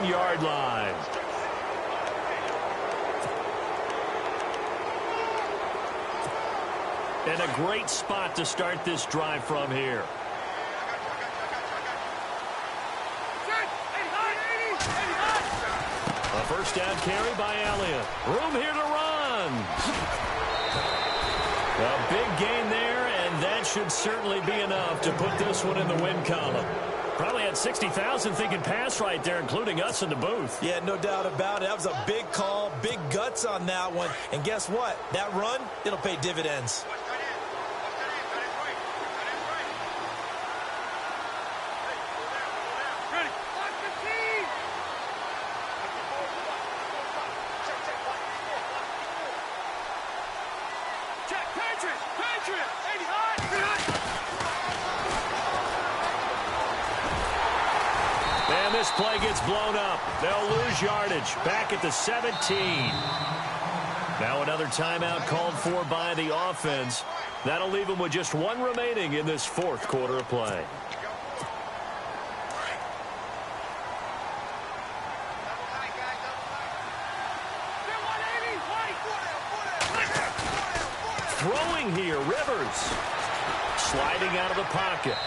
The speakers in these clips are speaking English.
1-yard line. And a great spot to start this drive from here. A first down carry by Elliott. Room here to run. A big gain there, and that should certainly be enough to put this one in the win column. Probably had 60,000 thinking pass right there, including us in the booth. Yeah, no doubt about it. That was a big call, big guts on that one. And guess what? That run, it'll pay dividends. And this play gets blown up. They'll lose yardage. Back at the 17. Now another timeout called for by the offense. That'll leave them with just one remaining in this fourth quarter of play. Throwing here, Rivers. Sliding out of the pocket.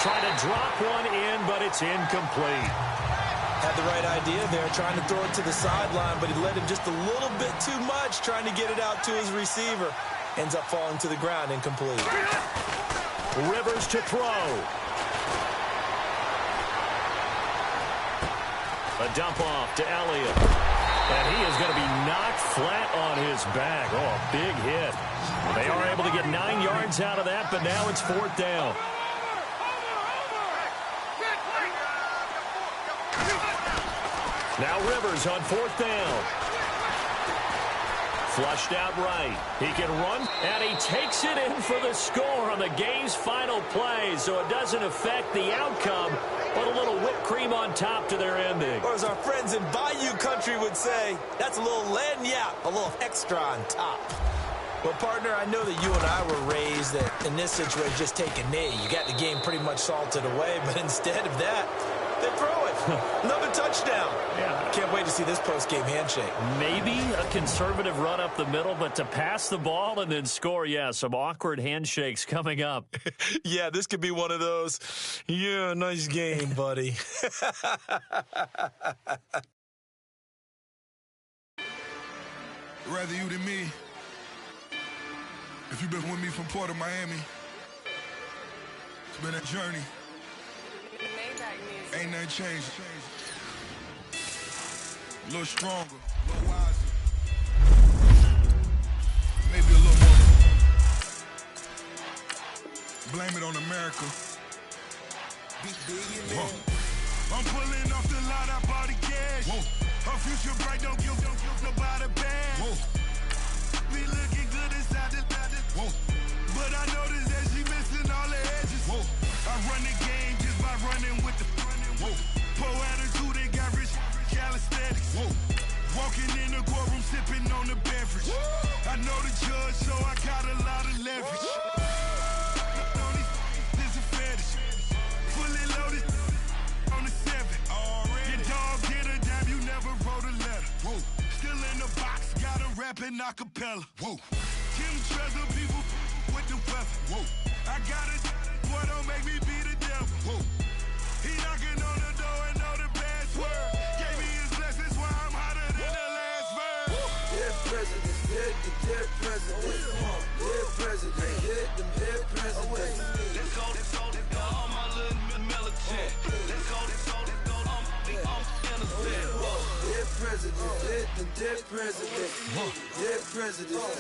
Trying to drop one in, but it's incomplete. Had the right idea there, trying to throw it to the sideline, but he let him just a little bit too much, trying to get it out to his receiver. Ends up falling to the ground, incomplete. Rivers to throw. A dump off to Elliott. And he is going to be knocked flat on his back. Oh, a big hit. They are able to get 9 yards out of that, but now it's fourth down. Now Rivers on fourth down. Flushed out right. He can run, and he takes it in for the score on the game's final play, so it doesn't affect the outcome, but a little whipped cream on top to their ending. Or as our friends in Bayou Country would say, that's a little lagniappe, a little extra on top. Well, partner, I know that you and I were raised that in this situation, just take a knee. You got the game pretty much salted away, but instead of that, they throw it. Another touchdown. Yeah. Can't wait to see this post-game handshake. Maybe a conservative run up the middle, but to pass the ball and then score, yeah, some awkward handshakes coming up. Yeah, this could be one of those, yeah, nice game, buddy. Rather you than me. If you've been with me from Port of Miami, it's been a journey. Ain't nothing changed. A little stronger, a little wiser. Maybe a little more. Blame it on America. Whoa. I'm pulling off the lot, I bought the cash. Whoa. Her future bright, don't give nobody bad. Whoa. Be looking good inside the whoa. But I noticed that she missing all the edges. Whoa. I run the game just by running with the whoa. Poor attitude, they got rich calisthenics. Whoa. Walking in the courtroom, sipping on the beverage. Whoa. I know the judge, so I got a lot of leverage. This a fetish. Fully loaded on the 7. Your dog did a damn, you never wrote a letter. Whoa. Still in the box, got a rapping acapella. Whoa. Kim Treasure, people with the weapon. Whoa. I got it, boy, don't make me be the devil. Whoa. He knocking on the door and know the password. Gave me his blessings while I'm hotter than the last verse. Dead presidents, dead presidents. Dead presidents, dead presidents. Let's go, all my little militant. Let's go, I'm innocent. Dead presidents, dead presidents. Dead presidents,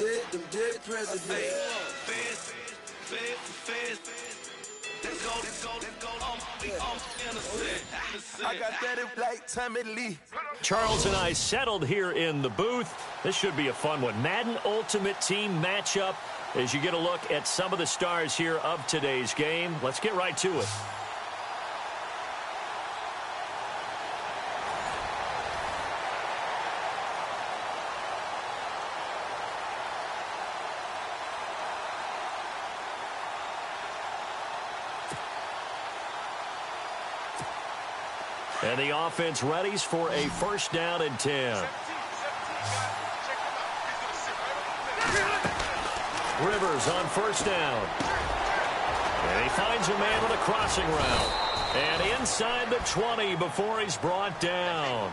dead presidents. Feds. Let's go, I'm innocent. I got that like Tommy Lee. Charles and I settled here in the booth. This should be a fun one. Madden Ultimate Team matchup as you get a look at some of the stars here of today's game. Let's get right to it. And the offense readies for a first down and 10. Rivers on first down. And he finds a man on a crossing route. And inside the 20 before he's brought down.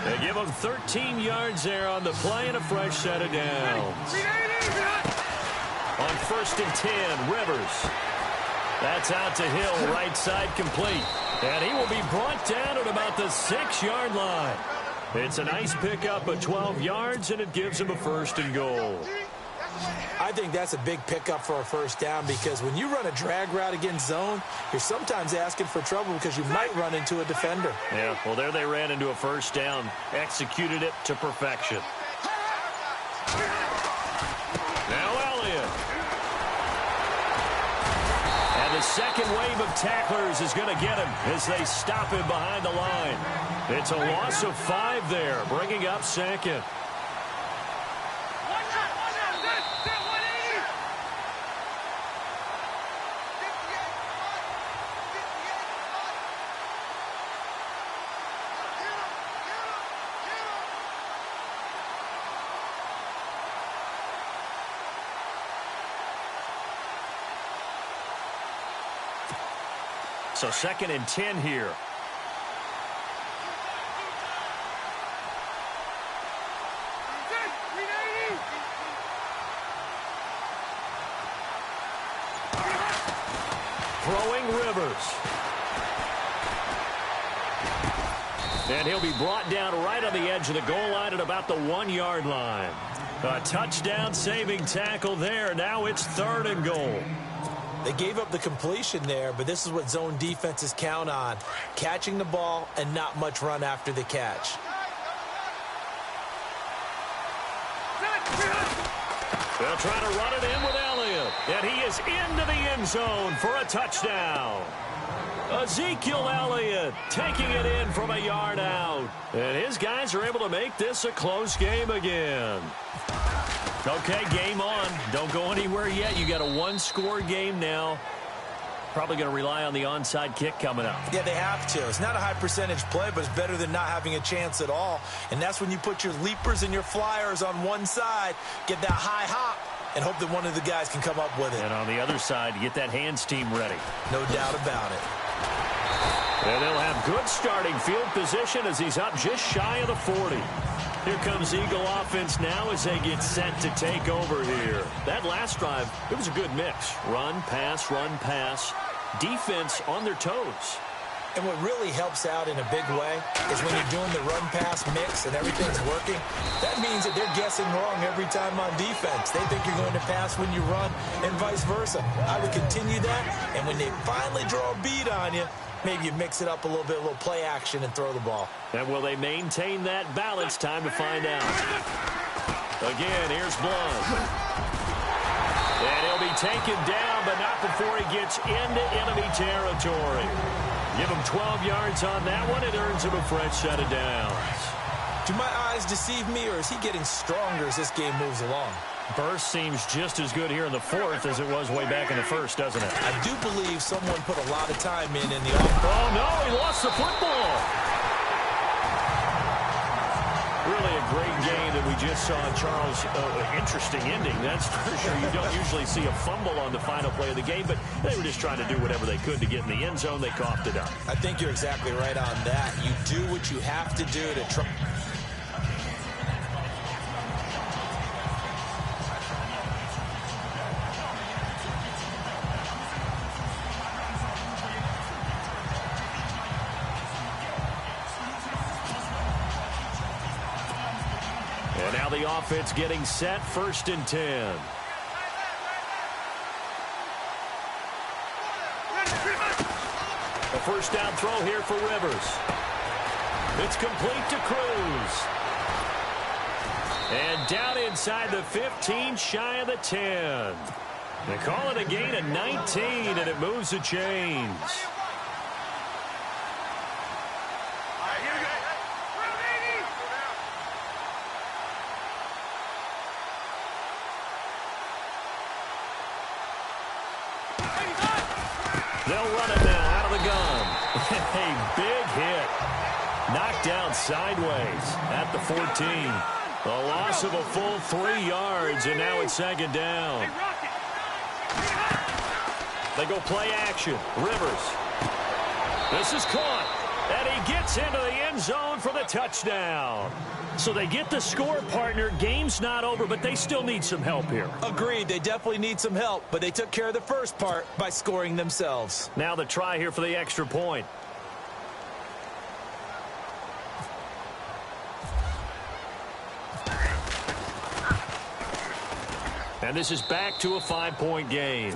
They give him 13 yards there on the play and a fresh set of downs. On first and 10, Rivers. That's out to Hill, right side complete. And he will be brought down at about the 6-yard line. It's a nice pickup of 12 yards, and it gives him a first and goal. I think that's a big pickup for a first down because when you run a drag route against zone, you're sometimes asking for trouble because you might run into a defender. Yeah, well, there they ran into a first down, executed it to perfection. Now Elliott. And the second wave of tacklers is going to get him as they stop him behind the line. It's a loss of 5 there, bringing up second. So second and 10 here. Throwing Rivers. And he'll be brought down right on the edge of the goal line at about the 1-yard line. A touchdown saving tackle there. Now it's 3rd and goal. They gave up the completion there, but this is what zone defenses count on. Catching the ball and not much run after the catch. They'll try to run it in with Elliott. And he is into the end zone for a touchdown. Ezekiel Elliott taking it in from a yard out. And his guys are able to make this a close game again. Okay, game on. Don't go anywhere yet. You got a 1-score game now. Probably going to rely on the onside kick coming up. Yeah, they have to. It's not a high percentage play, but it's better than not having a chance at all. And that's when you put your leapers and your flyers on one side, get that high hop, and hope that one of the guys can come up with it. And on the other side, get that hands team ready. No doubt about it. And they'll have good starting field position as he's up just shy of the 40. Here comes Eagle offense now as they get set to take over here. That last drive, it was a good mix. Run, pass, defense on their toes. And what really helps out in a big way is when you're doing the run-pass mix and everything's working, that means that they're guessing wrong every time on defense. They think you're going to pass when you run and vice versa. I would continue that, and when they finally draw a beat on you, maybe you mix it up a little bit, a little play action, and throw the ball. And will they maintain that balance? Time to find out. Again, here's Blunt. And he'll be taken down, but not before he gets into enemy territory. Give him 12 yards on that one. It earns him a fresh set of downs. Do my eyes deceive me, or is he getting stronger as this game moves along? Burst seems just as good here in the 4th as it was way back in the 1st, doesn't it? I do believe someone put a lot of time in the offense. Oh, no, he lost the football. Really a great game that we just saw, Charles. Interesting ending, that's for sure. You don't usually see a fumble on the final play of the game, but they were just trying to do whatever they could to get in the end zone. They coughed it up. I think you're exactly right on that. You do what you have to do to try. And now the offense getting set, 1st and 10. A first down throw here for Rivers. It's complete to Cruz. And down inside the 15, shy of the 10. They call it a gain of 19, and it moves the chains. They'll run it now out of the gun. A big hit. down sideways at the 14. A loss of a full 3 yards, and now it's second down. They go play action. Rivers. This is caught, and he gets into the end zone for the touchdown. So they get the score, partner. Game's not over, but they still need some help here. Agreed. They definitely need some help, but they took care of the first part by scoring themselves. Now the try here for the extra point. And this is back to a 5-point game.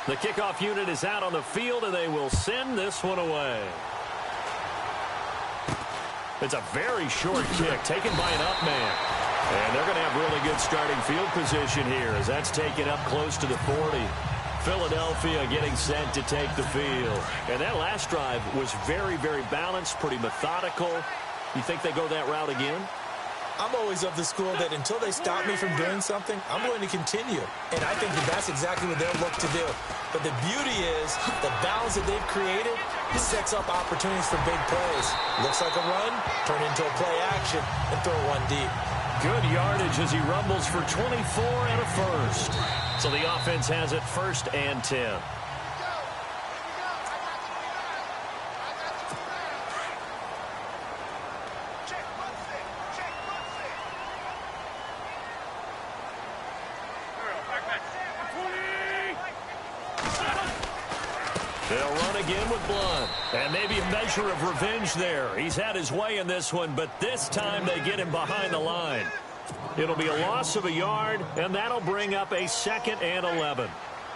The kickoff unit is out on the field, and they will send this one away. It's a very short kick taken by an up man. And they're going to have really good starting field position here as that's taken up close to the 40. Philadelphia getting set to take the field. And that last drive was very, very balanced, pretty methodical. You think they go that route again? I'm always of the school that until they stop me from doing something, I'm going to continue. And I think that that's exactly what they'll look to do. But the beauty is the balance that they've created sets up opportunities for big plays. Looks like a run, turn into a play action, and throw one deep. Good yardage as he rumbles for 24 and a first. So the offense has it 1st and 10. They'll run again with Blunt. And maybe a measure of revenge there. He's had his way in this one, but this time they get him behind the line. It'll be a loss of a yard, and that'll bring up a 2nd and 11.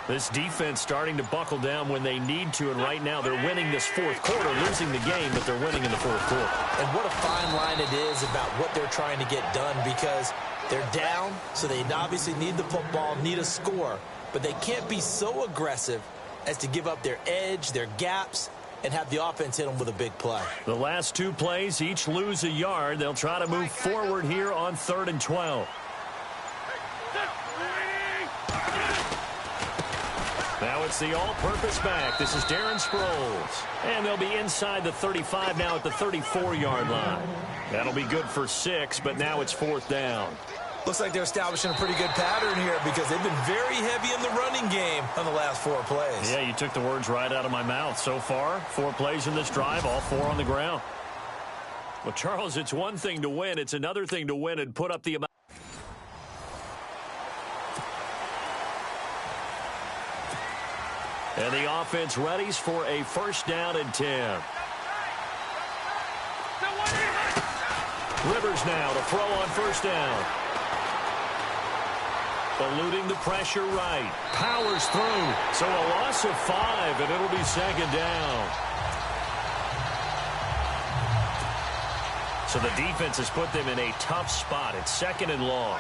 This defense starting to buckle down when they need to, and right now they're winning this 4th quarter, losing the game, but they're winning in the 4th quarter. And what a fine line it is about what they're trying to get done, because they're down, so they obviously need the football, need a score, but they can't be so aggressive as to give up their edge, their gaps, and have the offense hit them with a big play. The last 2 plays each lose a yard. They'll try to move forward here on 3rd and 12. Now it's the all-purpose back. This is Darren Sproles. And they'll be inside the 35 now at the 34-yard line. That'll be good for 6, but now it's 4th down. Looks like they're establishing a pretty good pattern here because they've been very heavy in the running game on the last 4 plays. Yeah, you took the words right out of my mouth. So far, 4 plays in this drive, all 4 on the ground. Well, Charles, it's one thing to win. It's another thing to win and put up the amount. And the offense readies for a 1st down and 10. Rivers now to throw on 1st down. Eluding the pressure right. Powers through. So a loss of 5, and it'll be 2nd down. So the defense has put them in a tough spot. It's 2nd and long.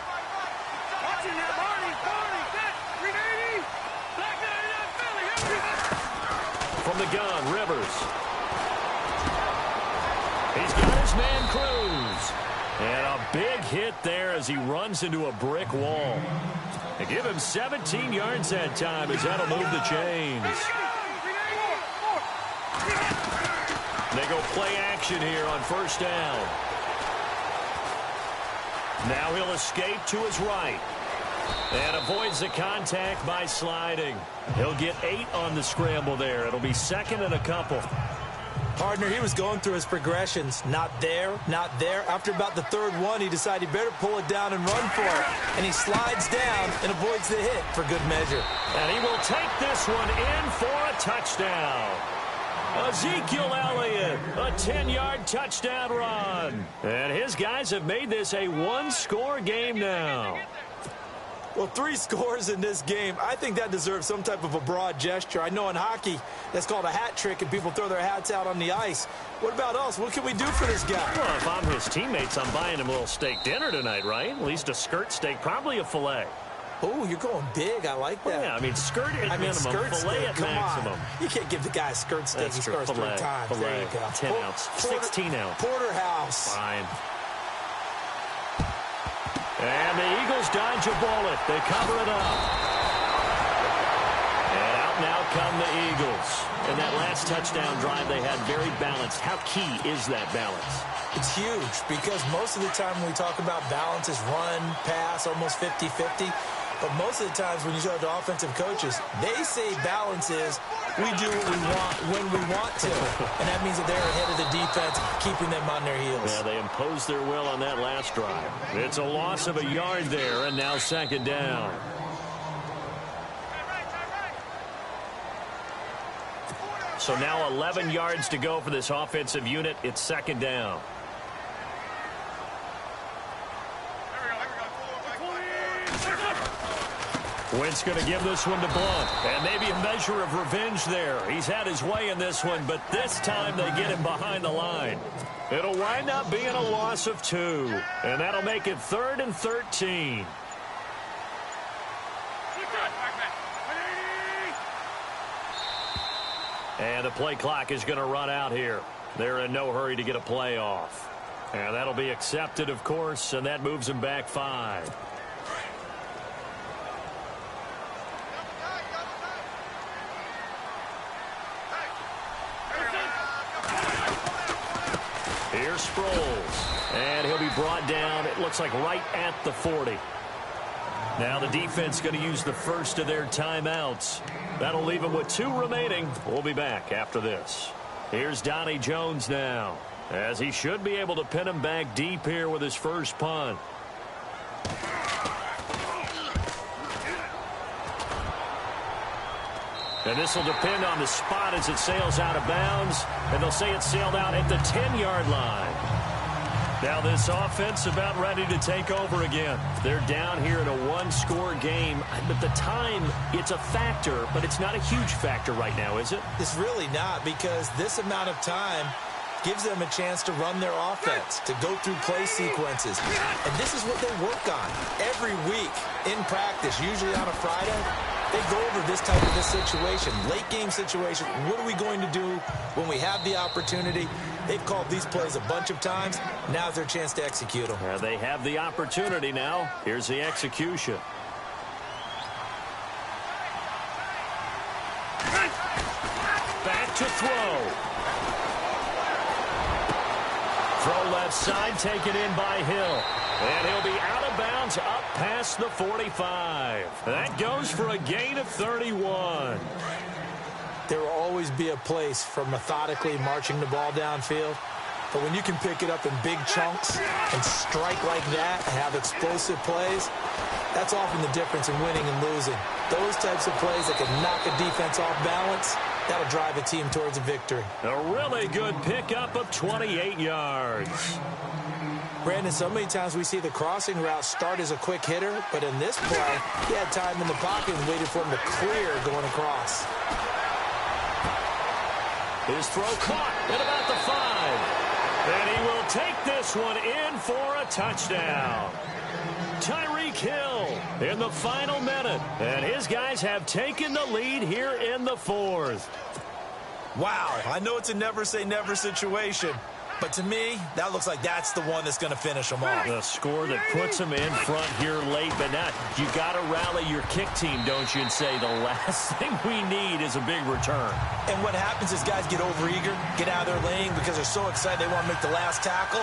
From the gun, Rivers. He's got his man Cruz. And a big hit there as he runs into a brick wall. They give him 17 yards that time as that'll move the chains. They go play action here on 1st down. Now he'll escape to his right. And avoids the contact by sliding. He'll get 8 on the scramble there. It'll be 2nd and a couple. Partner, he was going through his progressions. Not there, not there. After about the 3rd one, he decided he better pull it down and run for it. And he slides down and avoids the hit for good measure. And he will take this one in for a touchdown. Ezekiel Elliott, a 10-yard touchdown run. And his guys have made this a 1-score game now. Well, 3 scores in this game. I think that deserves some type of a broad gesture. I know in hockey, that's called a hat trick, and people throw their hats out on the ice. What about us? What can we do for this guy? Well, if I'm his teammates, I'm buying him a little steak dinner tonight, right? At least a skirt steak, probably a filet. Oh, you're going big. I like that. Well, yeah, I mean, skirt at minimum, skirt filet steak, at come maximum. On. You can't give the guy a skirt steak. That's He true. scores 3 times. Filet, there you go. 10 ounce, 16 ounce. Porterhouse. Fine. And the Eagles dodge a bullet. They cover it up. And out now come the Eagles. And that last touchdown drive they had very balanced. How key is that balance? It's huge because most of the time when we talk about balance is run, pass, almost 50-50. But most of the times when you talk to offensive coaches, they say balance is we do what we want when we want to. And that means that they're ahead of the defense, keeping them on their heels. Yeah, they imposed their will on that last drive. It's a loss of a yard there, and now second down. So now 11 yards to go for this offensive unit. It's second down. Wentz going to give this one to Blunt. And maybe a measure of revenge there. He's had his way in this one, but this time they get him behind the line. It'll wind up being a loss of 2. And that'll make it 3rd and 13. And the play clock is going to run out here. They're in no hurry to get a play off. And that'll be accepted, of course, and that moves them back 5. Here's Sproles, and he'll be brought down, it looks like right at the 40. Now the defense going to use the first of their timeouts. That'll leave them with 2 remaining. We'll be back after this. Here's Donnie Jones now, as he should be able to pin him back deep here with his first punt. And this will depend on the spot as it sails out of bounds. And they'll say it sailed out at the 10-yard line. Now this offense about ready to take over again. They're down here in a 1-score game. But the time, it's a factor, but it's not a huge factor right now, is it? It's really not, because this amount of time gives them a chance to run their offense, to go through play sequences. And this is what they work on every week in practice, usually on a Friday. They go over this type of a situation, late game situation. What are we going to do when we have the opportunity? They've called these plays a bunch of times. Now's their chance to execute them. They have the opportunity now. Here's the execution. Back to throw. Throw left side, taken in by Hill. And he'll be out of bounds up past the 45. That goes for a gain of 31. There will always be a place for methodically marching the ball downfield. But when you can pick it up in big chunks and strike like that and have explosive plays, that's often the difference in winning and losing. Those types of plays that can knock a defense off balance, that'll drive a team towards a victory. A really good pickup of 28 yards. Brandon, so many times we see the crossing route start as a quick hitter, but in this play, he had time in the pocket and waited for him to clear going across. His throw caught at about the 5. And he will take this one in for a touchdown. Tyreek Hill in the final minute. And his guys have taken the lead here in the 4th. Wow, I know it's a never-say-never situation. But to me, that looks like that's the one that's going to finish them off. The score that puts them in front here late. But now you got to rally your kick team, don't you, and say the last thing we need is a big return. And what happens is guys get overeager, get out of their lane because they're so excited they want to make the last tackle.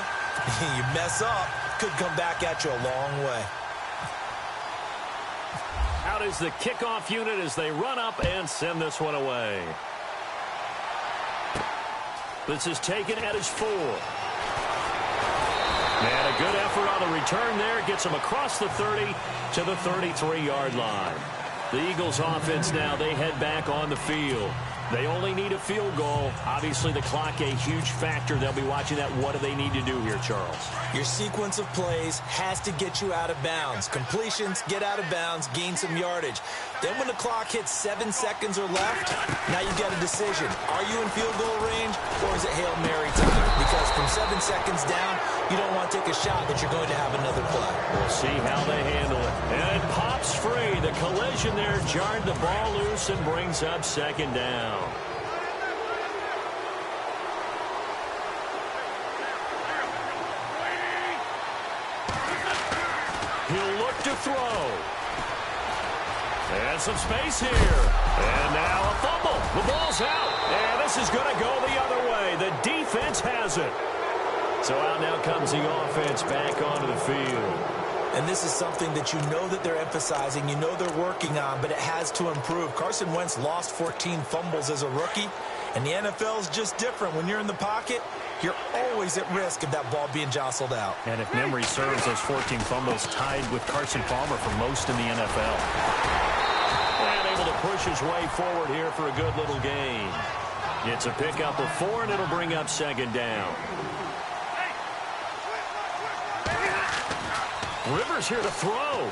You mess up, could come back at you a long way. Out is the kickoff unit as they run up and send this one away. This is taken at his 4. And a good effort on the return there. Gets him across the 30 to the 33-yard line. The Eagles offense now, they head back on the field. They only need a field goal. Obviously, the clock a huge factor. They'll be watching that. What do they need to do here, Charles? Your sequence of plays has to get you out of bounds. Completions, get out of bounds, gain some yardage. Then when the clock hits 7 seconds or left, now you got a decision. Are you in field goal range or is it Hail Mary time? Because from 7 seconds down, you don't want to take a shot that you're going to have another play. We'll see how they handle it. And it pops free. The collision there jarred the ball loose and brings up second down. throw. And some space here. And now a fumble. The ball's out. And this is going to go the other way. The defense has it. So out now comes the offense back onto the field. And this is something that you know that they're emphasizing, you know they're working on, but it has to improve. Carson Wentz lost 14 fumbles as a rookie, and the NFL is just different. When you're in the pocket, you're always at risk of that ball being jostled out. And if memory serves, those 14 fumbles tied with Carson Palmer for most in the NFL. And able to push his way forward here for a good little gain. It's a pickup of 4, and it'll bring up second down. Rivers here to throw.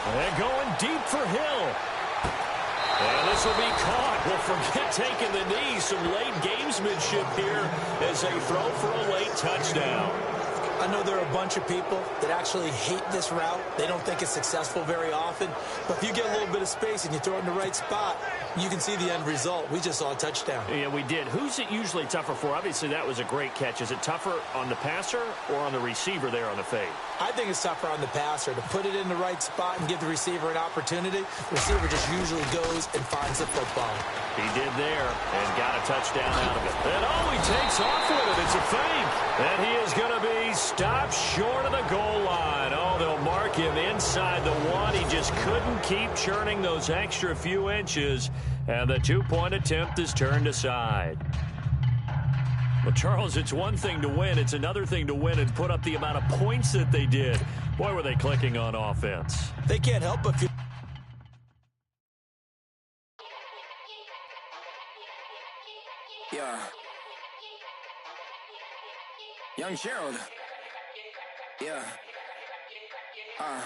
And going deep for Hill. And this will be caught. Well, forget taking the knee. Some late gamesmanship here as they throw for a late touchdown. I know there are a bunch of people that actually hate this route. They don't think it's successful very often. But if you get a little bit of space and you throw it in the right spot, you can see the end result. We just saw a touchdown. Yeah, we did. Who's it usually tougher for? Obviously, that was a great catch. Is it tougher on the passer or on the receiver there on the fade? I think it's tougher on the passer to put it in the right spot and give the receiver an opportunity. The receiver just usually goes and finds the football. He did there and got a touchdown out of it. And he takes off with it. It's a fake. And he is going to be stopped short of the goal line. Oh, they'll mark him inside the 1. He just couldn't keep churning those extra few inches. And the 2-point attempt is turned aside. Well, Charles, it's one thing to win. It's another thing to win and put up the amount of points that they did. Boy, were they clicking on offense. They can't help but feel. Yeah. Young Gerald. Yeah. Yeah.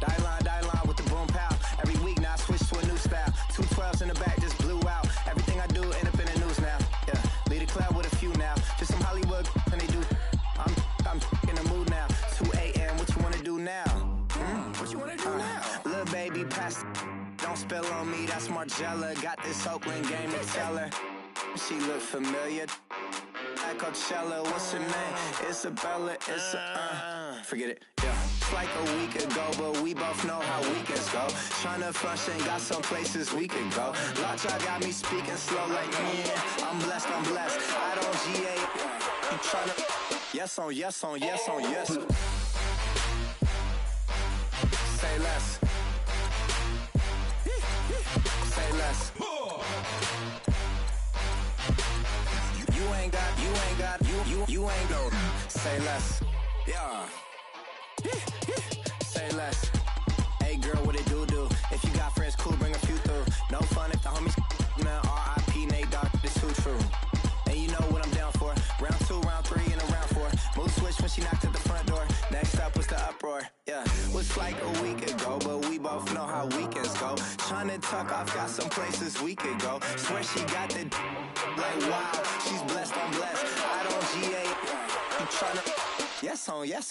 Die line with the boom pow. Every week now I switch to a new style. 212s in the back just blew out. Everything I do end up in the news now. Yeah. Lead a club with a few now. Just some Hollywood and they do. I'm in the mood now. 2 a.m. What you wanna do now? What you wanna do now? Little baby pass. Don't spill on me, that's Margella. Got this Oakland game to tell her. She look familiar. Like Coachella, what's her name? Isabella, forget it, yeah. It's like a week ago, but we both know how weekends go. Tryna function, got some places we could go. Lockjaw got me speaking slow like, yeah, I'm blessed. I don't GA, you tryna, yes on yes. Say less. Say less. You ain't go. Say less. Yeah. Say less. Hey girl, what it do? If you got friends, cool, bring a few through. No fun if the homies now R.I.P. Nate Dogg, this too true. And you know what I'm down for. Round 2, round 3, and a round 4. Mood switch when she knocked at the front door. Next up was the uproar. Yeah. Was like a week ago, but we both know how weekends go. Tryna tuck off, got some places we could go. Swear she got the like wow, she's blessed, I'm blessed. I don't GA, you tryna yes on yes.